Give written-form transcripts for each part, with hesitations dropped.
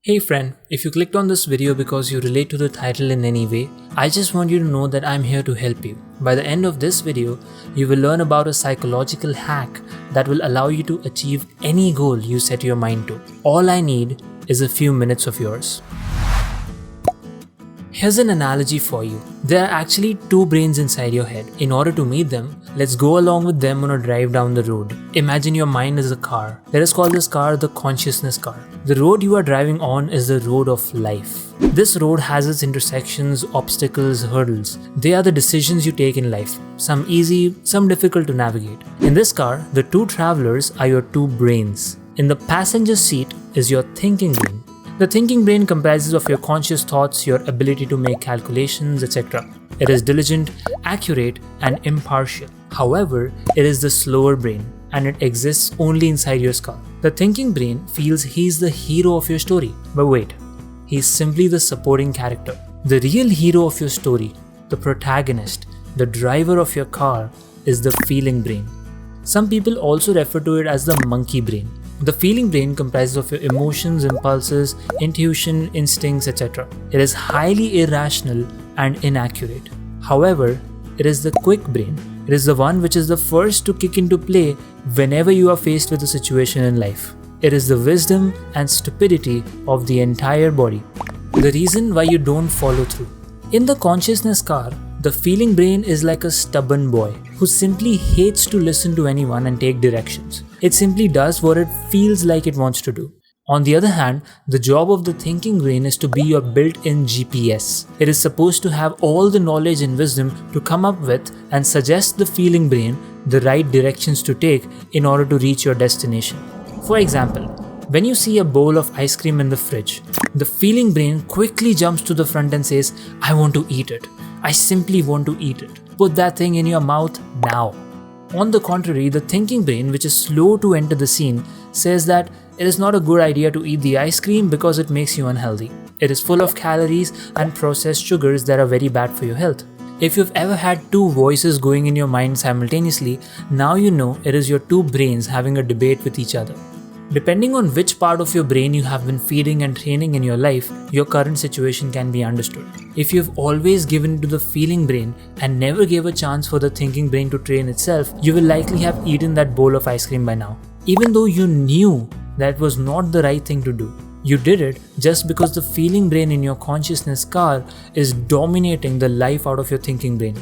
Hey friend, if you clicked on this video because you relate to the title in any way, I just want you to know that I'm here to help you. By the end of this video, you will learn about a psychological hack that will allow you to achieve any goal you set your mind to. All I need is a few minutes of yours. Here's an analogy for you. There are actually two brains inside your head. In order to meet them, let's go along with them on a drive down the road. Imagine your mind is a car. Let us call this car the consciousness car. The road you are driving on is the road of life. This road has its intersections, obstacles, hurdles. They are the decisions you take in life. Some easy, some difficult to navigate. In this car, the two travelers are your two brains. In the passenger seat is your thinking brain. The thinking brain comprises of your conscious thoughts, your ability to make calculations, etc. It is diligent, accurate, and impartial. However, it is the slower brain, and it exists only inside your skull. The thinking brain feels he's the hero of your story. But wait, he's simply the supporting character. The real hero of your story, the protagonist, the driver of your car, is the feeling brain. Some people also refer to it as the monkey brain. The feeling brain comprises of your emotions, impulses, intuition, instincts, etc. It is highly irrational and inaccurate. However, it is the quick brain. It is the one which is the first to kick into play whenever you are faced with a situation in life. It is the wisdom and stupidity of the entire body. The reason why you don't follow through. In the consciousness car, the feeling brain is like a stubborn boy who simply hates to listen to anyone and take directions. It simply does what it feels like it wants to do. On the other hand, the job of the thinking brain is to be your built-in GPS. It is supposed to have all the knowledge and wisdom to come up with and suggest the feeling brain the right directions to take in order to reach your destination. For example, when you see a bowl of ice cream in the fridge, the feeling brain quickly jumps to the front and says, "I want to eat it. I simply want to eat it. Put that thing in your mouth now." On the contrary, the thinking brain, which is slow to enter the scene, says that it is not a good idea to eat the ice cream because it makes you unhealthy. It is full of calories and processed sugars that are very bad for your health. If you've ever had two voices going in your mind simultaneously, now you know it is your two brains having a debate with each other. Depending on which part of your brain you have been feeding and training in your life, your current situation can be understood. If you've always given to the feeling brain and never gave a chance for the thinking brain to train itself, you will likely have eaten that bowl of ice cream by now. Even though you knew that was not the right thing to do. You did it just because the feeling brain in your consciousness car is dominating the life out of your thinking brain.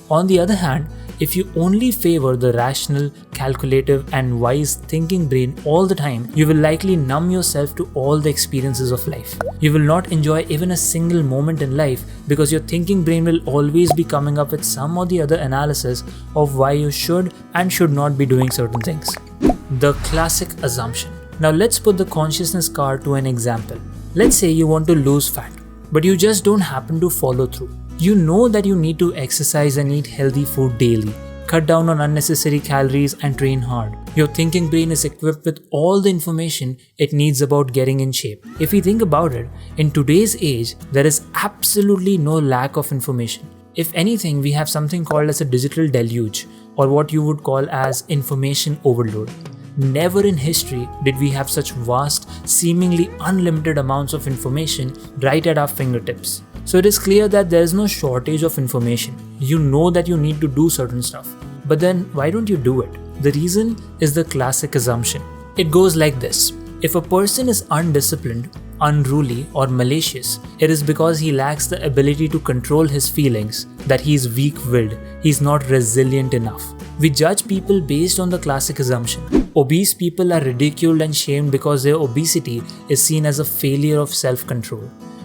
On the other hand, if you only favor the rational, calculative, and wise thinking brain all the time, you will likely numb yourself to all the experiences of life. You will not enjoy even a single moment in life because your thinking brain will always be coming up with some or the other analysis of why you should and should not be doing certain things. The classic assumption. Now let's put the consciousness car to an example. Let's say you want to lose fat, but you just don't happen to follow through. You know that you need to exercise and eat healthy food daily, cut down on unnecessary calories and train hard. Your thinking brain is equipped with all the information it needs about getting in shape. If we think about it, in today's age, there is absolutely no lack of information. If anything, we have something called as a digital deluge, or what you would call as information overload. Never in history did we have such vast, seemingly unlimited amounts of information right at our fingertips. So it is clear that there is no shortage of information. You know that you need to do certain stuff. But then why don't you do it? The reason is the classic assumption. It goes like this. If a person is undisciplined, unruly, or malicious, it is because he lacks the ability to control his feelings, that he is weak-willed, he is not resilient enough. We judge people based on the classic assumption. Obese people are ridiculed and shamed because their obesity is seen as a failure of self-control.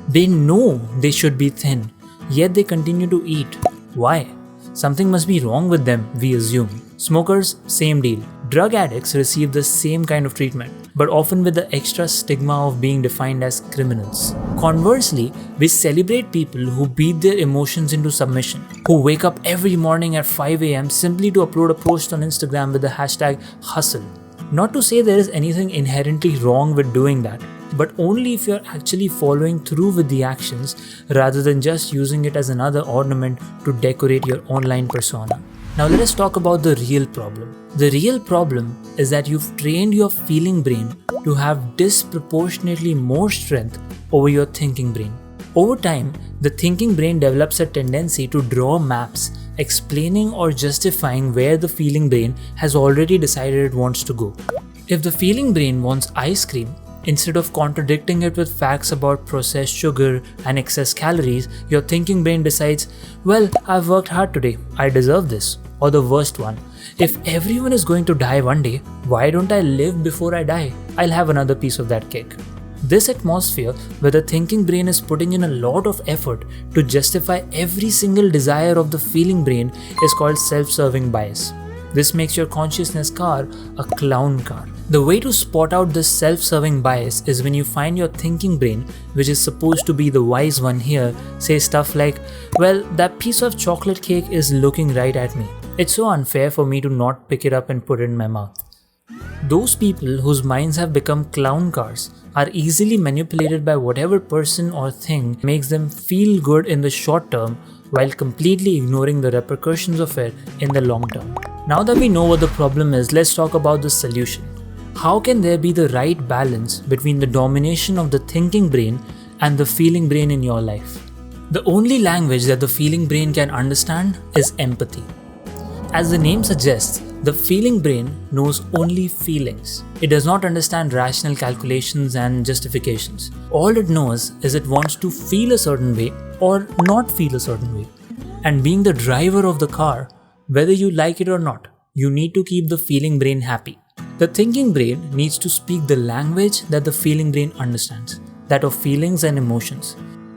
They know they should be thin, yet they continue to eat. Why? Something must be wrong with them, we assume. Smokers, same deal. Drug addicts receive the same kind of treatment, but often with the extra stigma of being defined as criminals. Conversely, we celebrate people who beat their emotions into submission, who wake up every morning at 5 a.m. simply to upload a post on Instagram with the hashtag hustle. Not to say there is anything inherently wrong with doing that, but only if you're actually following through with the actions rather than just using it as another ornament to decorate your online persona. Now let us talk about the real problem. The real problem is that you've trained your feeling brain to have disproportionately more strength over your thinking brain. Over time, the thinking brain develops a tendency to draw maps explaining or justifying where the feeling brain has already decided it wants to go. If the feeling brain wants ice cream, instead of contradicting it with facts about processed sugar and excess calories, your thinking brain decides, well, I've worked hard today, I deserve this. Or the worst one, if everyone is going to die one day, why don't I live before I die? I'll have another piece of that cake. This atmosphere where the thinking brain is putting in a lot of effort to justify every single desire of the feeling brain is called self-serving bias. This makes your consciousness car a clown car. The way to spot out this self-serving bias is when you find your thinking brain, which is supposed to be the wise one here, say stuff like, well, that piece of chocolate cake is looking right at me. It's so unfair for me to not pick it up and put it in my mouth. Those people whose minds have become clown cars are easily manipulated by whatever person or thing makes them feel good in the short term while completely ignoring the repercussions of it in the long term. Now that we know what the problem is, let's talk about the solution. How can there be the right balance between the domination of the thinking brain and the feeling brain in your life? The only language that the feeling brain can understand is empathy. As the name suggests, the feeling brain knows only feelings. It does not understand rational calculations and justifications. All it knows is it wants to feel a certain way or not feel a certain way. And being the driver of the car, whether you like it or not, you need to keep the feeling brain happy. The thinking brain needs to speak the language that the feeling brain understands, that of feelings and emotions.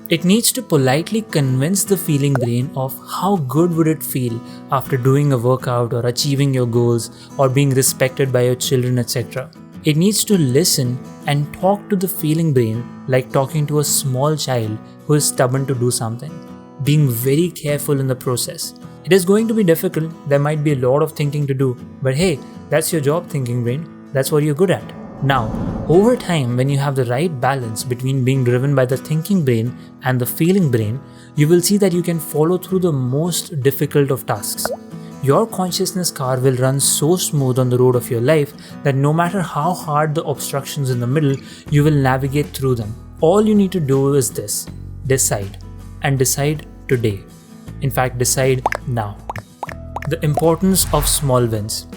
It needs to politely convince the feeling brain of how good would it feel after doing a workout or achieving your goals or being respected by your children, etc. It needs to listen and talk to the feeling brain like talking to a small child who is stubborn to do something, being very careful in the process. It is going to be difficult, there might be a lot of thinking to do, but hey, that's your job, thinking brain. That's what you're good at. Now, over time, when you have the right balance between being driven by the thinking brain and the feeling brain, you will see that you can follow through the most difficult of tasks. Your consciousness car will run so smooth on the road of your life that no matter how hard the obstructions in the middle, you will navigate through them. All you need to do is this: decide. And decide today. In fact, decide now. The importance of small wins.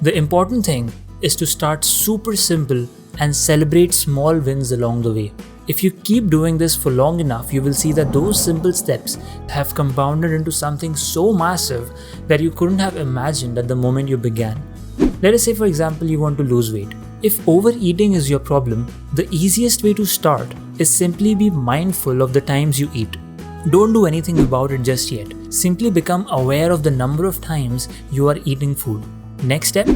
The important thing is to start super simple and celebrate small wins along the way. If you keep doing this for long enough, you will see that those simple steps have compounded into something so massive that you couldn't have imagined at the moment you began. Let us say, for example, you want to lose weight. If overeating is your problem, the easiest way to start is simply be mindful of the times you eat. Don't do anything about it just yet. Simply become aware of the number of times you are eating food. Next step,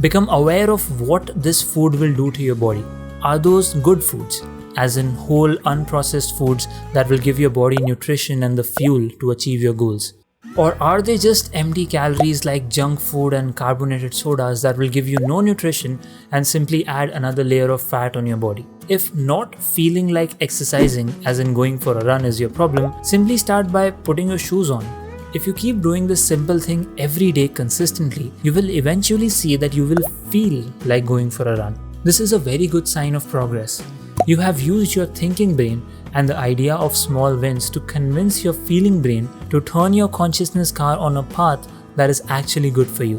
become aware of what this food will do to your body. Are those good foods, as in whole unprocessed foods that will give your body nutrition and the fuel to achieve your goals? Or are they just empty calories like junk food and carbonated sodas that will give you no nutrition and simply add another layer of fat on your body? If not feeling like exercising, as in going for a run, is your problem, simply start by putting your shoes on. If you keep doing this simple thing every day consistently, you will eventually see that you will feel like going for a run. This is a very good sign of progress. You have used your thinking brain and the idea of small wins to convince your feeling brain to turn your consciousness car on a path that is actually good for you.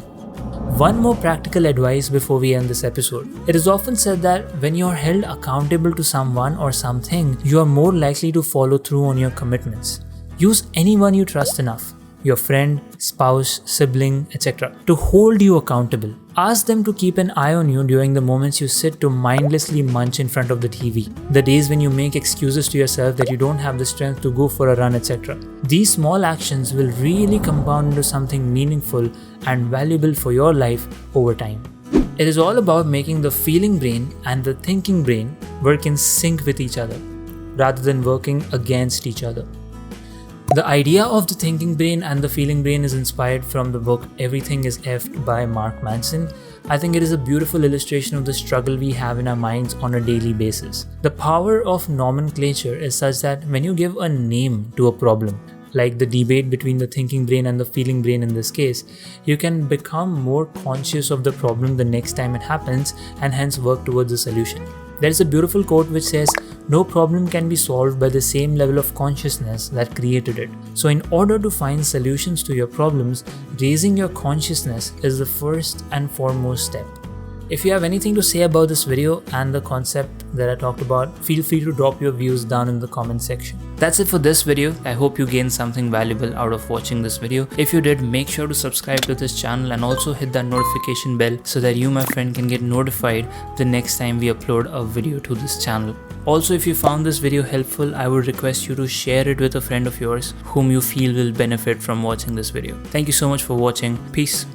One more practical advice before we end this episode. It is often said that when you are held accountable to someone or something, you are more likely to follow through on your commitments. Use anyone you trust enough, your friend, spouse, sibling, etc., to hold you accountable. Ask them to keep an eye on you during the moments you sit to mindlessly munch in front of the TV, the days when you make excuses to yourself that you don't have the strength to go for a run, etc. These small actions will really compound into something meaningful and valuable for your life over time. It is all about making the feeling brain and the thinking brain work in sync with each other, rather than working against each other. The idea of the thinking brain and the feeling brain is inspired from the book Everything is Effed by Mark Manson. I think it is a beautiful illustration of the struggle we have in our minds on a daily basis. The power of nomenclature is such that when you give a name to a problem, like the debate between the thinking brain and the feeling brain in this case, you can become more conscious of the problem the next time it happens and hence work towards a solution. There is a beautiful quote which says, "No problem can be solved by the same level of consciousness that created it." So in order to find solutions to your problems, raising your consciousness is the first and foremost step. If you have anything to say about this video and the concept that I talked about, feel free to drop your views down in the comment section. That's it for this video. I hope you gained something valuable out of watching this video. If you did, make sure to subscribe to this channel and also hit that notification bell so that you, my friend, can get notified the next time we upload a video to this channel. Also, if you found this video helpful, I would request you to share it with a friend of yours whom you feel will benefit from watching this video. Thank you so much for watching. Peace.